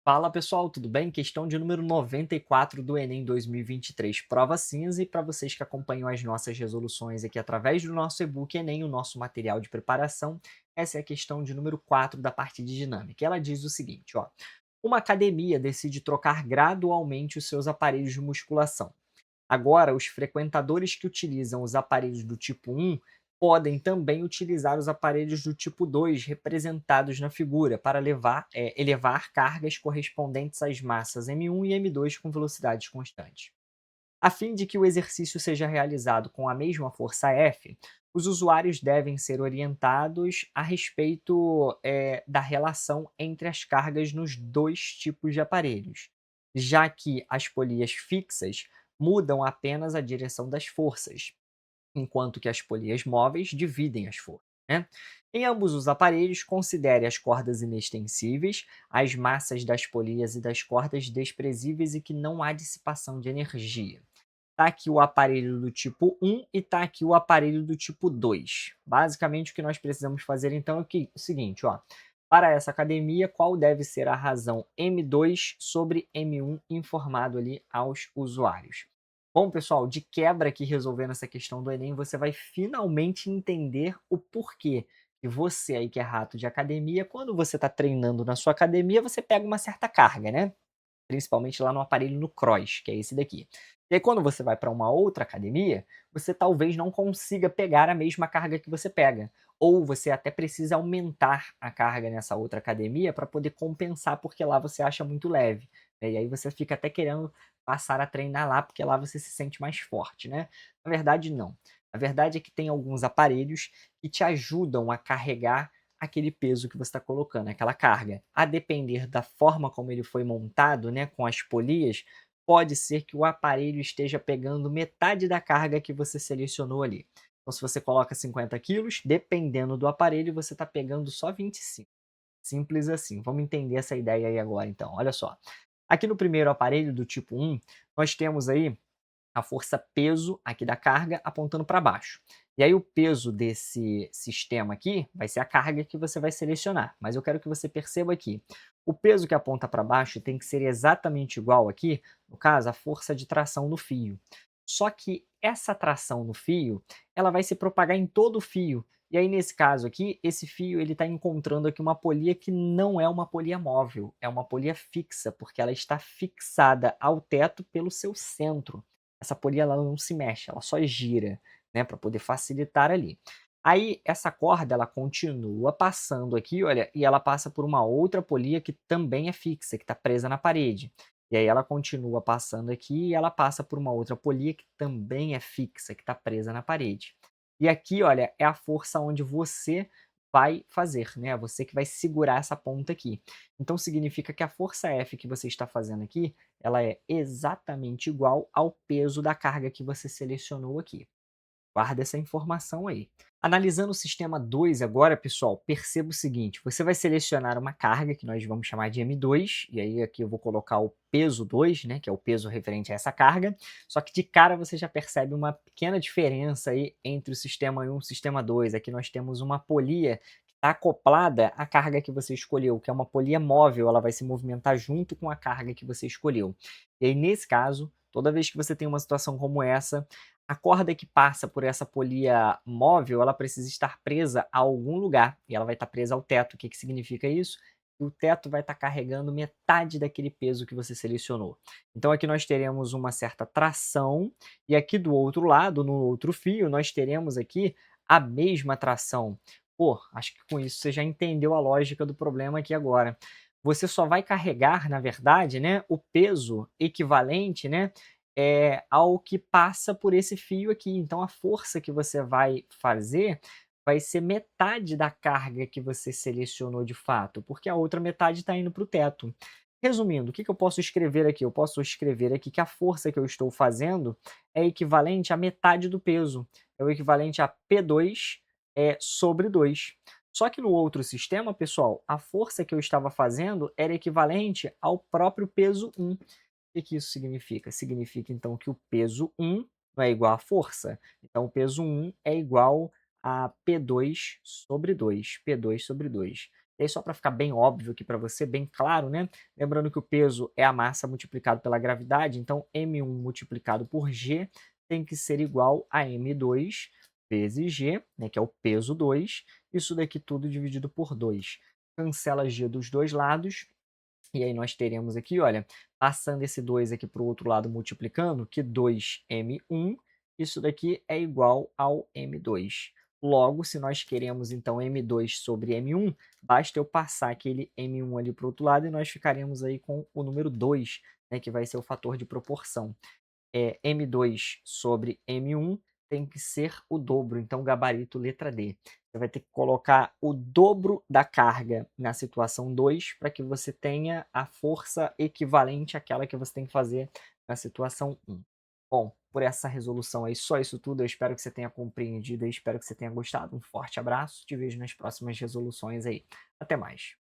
Fala pessoal, tudo bem? Questão de número 94 do Enem 2023, prova cinza. E para vocês que acompanham as nossas resoluções aqui através do nosso e-book Enem, o nosso material de preparação, essa é a questão de número 4 da parte de dinâmica. Ela diz o seguinte, ó: uma academia decide trocar gradualmente os seus aparelhos de musculação. Agora, os frequentadores que utilizam os aparelhos do tipo 1 podem também utilizar os aparelhos do tipo 2 representados na figura para elevar cargas correspondentes às massas M1 e M2 com velocidades constantes. A fim de que o exercício seja realizado com a mesma força F, os usuários devem ser orientados a respeito da relação entre as cargas nos dois tipos de aparelhos, já que as polias fixas mudam apenas a direção das forças, enquanto que as polias móveis dividem as forças. Né? Em ambos os aparelhos, considere as cordas inextensíveis, as massas das polias e das cordas desprezíveis e que não há dissipação de energia. Tá aqui o aparelho do tipo 1 e tá aqui o aparelho do tipo 2. Basicamente, o que nós precisamos fazer então é o seguinte, ó. Para essa academia, qual deve ser a razão M2 sobre M1 informado ali aos usuários? Bom, pessoal, de quebra aqui resolvendo essa questão do Enem, você vai finalmente entender o porquê que você aí que é rato de academia, quando você está treinando na sua academia, você pega uma certa carga, né? Principalmente lá no aparelho no cross, que é esse daqui. E aí quando você vai para uma outra academia, você talvez não consiga pegar a mesma carga que você pega, ou você até precisa aumentar a carga nessa outra academia para poder compensar, porque lá você acha muito leve, né, e aí você fica até querendo passar a treinar lá, porque lá você se sente mais forte, né. Na verdade não, a verdade é que tem alguns aparelhos que te ajudam a carregar aquele peso que você está colocando, aquela carga. A depender da forma como ele foi montado, né, com as polias, pode ser que o aparelho esteja pegando metade da carga que você selecionou ali. Então, se você coloca 50 quilos, dependendo do aparelho, você está pegando só 25. Simples assim. Vamos entender essa ideia aí agora, então. Olha só. Aqui no primeiro aparelho do tipo 1, nós temos aí a força peso aqui da carga apontando para baixo. E aí o peso desse sistema aqui vai ser a carga que você vai selecionar, mas eu quero que você perceba aqui, o peso que aponta para baixo tem que ser exatamente igual aqui, no caso, a força de tração no fio. Só que essa tração no fio, ela vai se propagar em todo o fio. E aí nesse caso aqui, esse fio ele está encontrando aqui uma polia que não é uma polia móvel, é uma polia fixa, porque ela está fixada ao teto pelo seu centro. Essa polia ela não se mexe, ela só gira, né, para poder facilitar ali. Aí essa corda ela continua passando aqui, olha, e ela passa por uma outra polia que também é fixa, que está presa na parede. E aí ela continua passando aqui e ela passa por uma outra polia que também é fixa, que está presa na parede. E aqui, olha, é a força onde você vai fazer, né? Você que vai segurar essa ponta aqui. Então significa que a força F que você está fazendo aqui, ela é exatamente igual ao peso da carga que você selecionou aqui. Guarda essa informação aí. Analisando o sistema 2 agora, pessoal, perceba o seguinte: você vai selecionar uma carga que nós vamos chamar de M2, e aí aqui eu vou colocar o peso 2, né, que é o peso referente a essa carga. Só que de cara você já percebe uma pequena diferença aí entre o sistema 1 e o sistema 2. Aqui nós temos uma polia que está acoplada à carga que você escolheu, que é uma polia móvel, ela vai se movimentar junto com a carga que você escolheu. E aí, nesse caso, toda vez que você tem uma situação como essa, a corda que passa por essa polia móvel, ela precisa estar presa a algum lugar, e ela vai estar presa ao teto. O que que significa isso? Que o teto vai estar carregando metade daquele peso que você selecionou. Então aqui nós teremos uma certa tração, e aqui do outro lado, no outro fio, nós teremos aqui a mesma tração. Pô, acho que com isso você já entendeu a lógica do problema aqui agora. Você só vai carregar, na verdade, né, o peso equivalente, né, ao que passa por esse fio aqui. Então a força que você vai fazer vai ser metade da carga que você selecionou de fato, porque a outra metade está indo para o teto. Resumindo, o que que eu posso escrever aqui? Eu posso escrever aqui que a força que eu estou fazendo é equivalente à metade do peso, é o equivalente a P2 sobre 2. Só que no outro sistema, pessoal, a força que eu estava fazendo era equivalente ao próprio peso 1. O que que isso significa? Significa então que o peso 1 não é igual à força. Então o peso 1 é igual a P2 sobre 2, P2 sobre 2. E aí, só para ficar bem óbvio aqui para você, bem claro, né? Lembrando que o peso é a massa multiplicado pela gravidade, então m1 multiplicado por g tem que ser igual a m2 vezes g, né, que é o peso 2, isso daqui tudo dividido por 2. Cancela g dos dois lados, e aí nós teremos aqui, olha, passando esse 2 aqui para o outro lado multiplicando, que 2m1, isso daqui é igual ao m2. Logo, se nós queremos então m2 sobre m1, basta eu passar aquele m1 ali para o outro lado e nós ficaremos aí com o número 2, né, que vai ser o fator de proporção. M2 sobre M1 tem que ser o dobro, então gabarito letra D. Você vai ter que colocar o dobro da carga na situação 2 para que você tenha a força equivalente àquela que você tem que fazer na situação 1. Bom, por essa resolução aí, só isso tudo. Eu espero que você tenha compreendido e espero que você tenha gostado. Um forte abraço, te vejo nas próximas resoluções aí. Até mais.